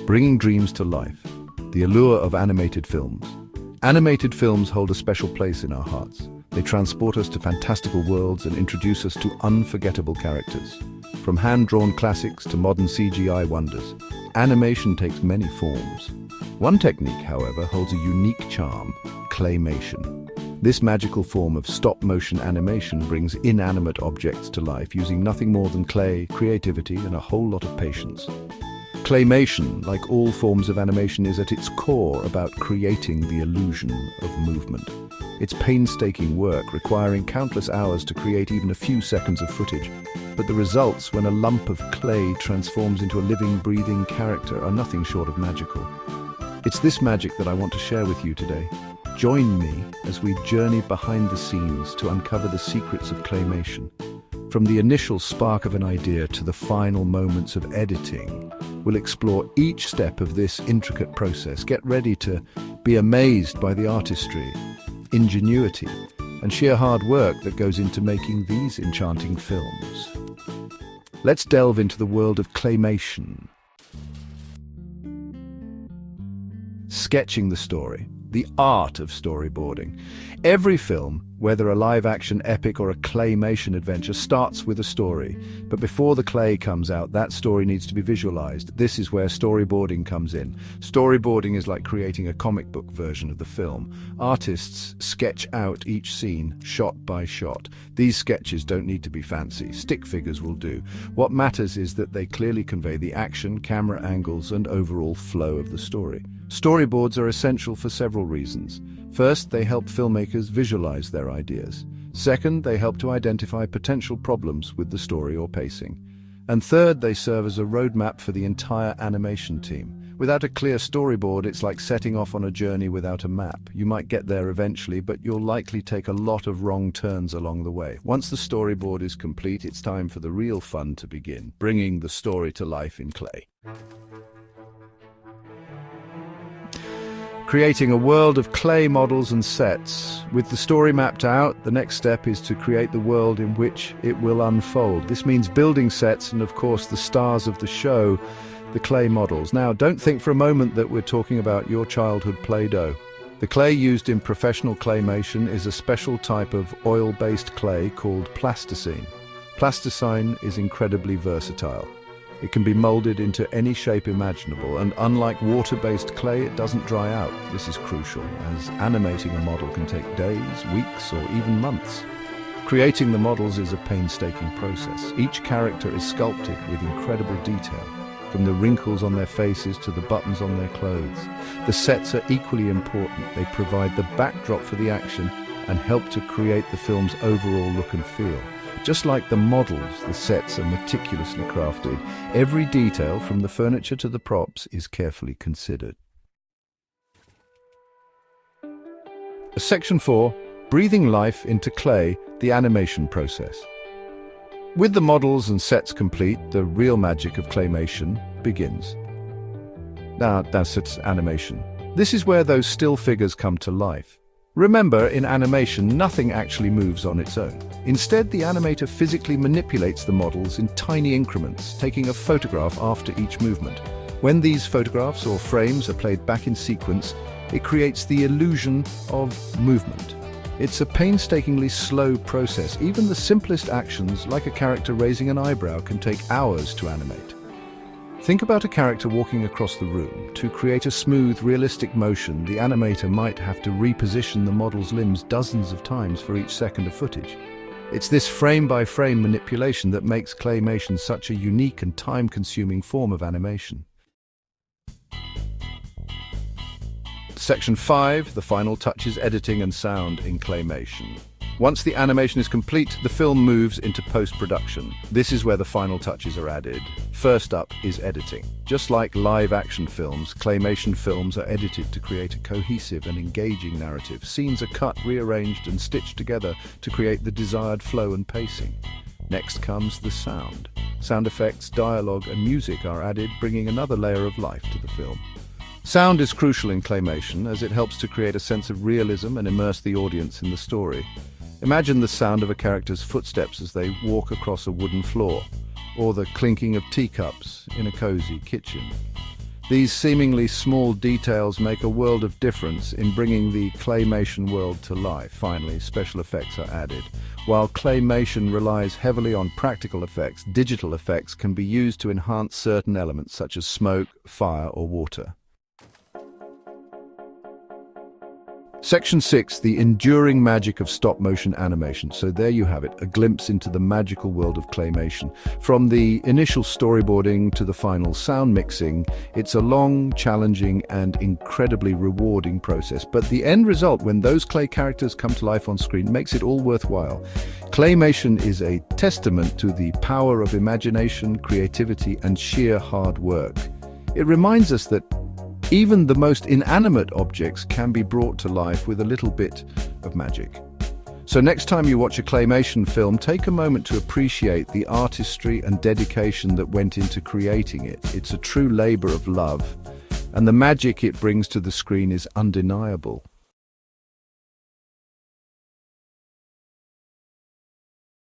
Bringing dreams to life. The allure of animated films. Animated films hold a special place in our hearts. They transport us to fantastical worlds and introduce us to unforgettable characters. From hand-drawn classics to modern CGI wonders, animation takes many forms. One technique, however, holds a unique charm: claymation. This magical form of stop-motion animation brings inanimate objects to life using nothing more than clay, creativity, and a whole lot of patience. Claymation, like all forms of animation, is at its core about creating the illusion of movement. It's painstaking work, requiring countless hours to create even a few seconds of footage. But the results, when a lump of clay transforms into a living, breathing character, are nothing short of magical. It's this magic that I want to share with you today. Join me as we journey behind the scenes to uncover the secrets of claymation. From the initial spark of an idea to the final moments of editing, we'll explore each step of this intricate process. Get ready to be amazed by the artistry, ingenuity, and sheer hard work that goes into making these enchanting films. Let's delve into the world of claymation. Sketching the story. The art of storyboarding. Every film, whether a live-action epic or a claymation adventure, starts with a story. But before the clay comes out, that story needs to be visualized. This is where storyboarding comes in. Storyboarding is like creating a comic book version of the film. Artists sketch out each scene, shot by shot. These sketches don't need to be fancy. Stick figures will do. What matters is that they clearly convey the action, camera angles, and overall flow of the story. Storyboards are essential for several reasons. First, they help filmmakers visualize their ideas. Second, they help to identify potential problems with the story or pacing. And third, they serve as a roadmap for the entire animation team. Without a clear storyboard, it's like setting off on a journey without a map. You might get there eventually, but you'll likely take a lot of wrong turns along the way. Once the storyboard is complete, it's time for the real fun to begin, bringing the story to life in clay. Creating a world of clay models and sets. With the story mapped out, the next step is to create the world in which it will unfold. This means building sets and, of course, the stars of the show, the clay models. Now, don't think for a moment that we're talking about your childhood Play-Doh. The clay used in professional claymation is a special type of oil-based clay called plasticine. Plasticine is incredibly versatile. It can be molded into any shape imaginable, and unlike water-based clay, it doesn't dry out. This is crucial, as animating a model can take days, weeks, or even months. Creating the models is a painstaking process. Each character is sculpted with incredible detail, from the wrinkles on their faces to the buttons on their clothes. The sets are equally important. They provide the backdrop for the action and help to create the film's overall look and feel. Just like the models, the sets are meticulously crafted. Every detail, from the furniture to the props, is carefully considered. Section 4. Breathing life into clay, the animation process. With the models and sets complete, the real magic of claymation begins. Now, that's animation. This is where those still figures come to life. Remember, in animation, nothing actually moves on its own. Instead, the animator physically manipulates the models in tiny increments, taking a photograph after each movement. When these photographs or frames are played back in sequence, it creates the illusion of movement. It's a painstakingly slow process. Even the simplest actions, like a character raising an eyebrow, can take hours to animate. Think about a character walking across the room. To create a smooth, realistic motion, the animator might have to reposition the model's limbs dozens of times for each second of footage. It's this frame-by-frame manipulation that makes claymation such a unique and time-consuming form of animation. Section 5, the final touches: editing and sound in claymation. Once the animation is complete, the film moves into post-production. This is where the final touches are added. First up is editing. Just like live-action films, claymation films are edited to create a cohesive and engaging narrative. Scenes are cut, rearranged, and stitched together to create the desired flow and pacing. Next comes the sound. Sound effects, dialogue, and music are added, bringing another layer of life to the film. Sound is crucial in claymation, as it helps to create a sense of realism and immerse the audience in the story. Imagine the sound of a character's footsteps as they walk across a wooden floor, or the clinking of teacups in a cozy kitchen. These seemingly small details make a world of difference in bringing the claymation world to life. Finally, special effects are added. While claymation relies heavily on practical effects, digital effects can be used to enhance certain elements such as smoke, fire, or water. Section 6, the enduring magic of stop-motion animation. So there you have it, a glimpse into the magical world of claymation. From the initial storyboarding to the final sound mixing, it's a long, challenging, and incredibly rewarding process. But the end result, when those clay characters come to life on screen, makes it all worthwhile. Claymation is a testament to the power of imagination, creativity, and sheer hard work. It reminds us that even the most inanimate objects can be brought to life with a little bit of magic. So next time you watch a claymation film, take a moment to appreciate the artistry and dedication that went into creating it. It's a true labor of love, and the magic it brings to the screen is undeniable.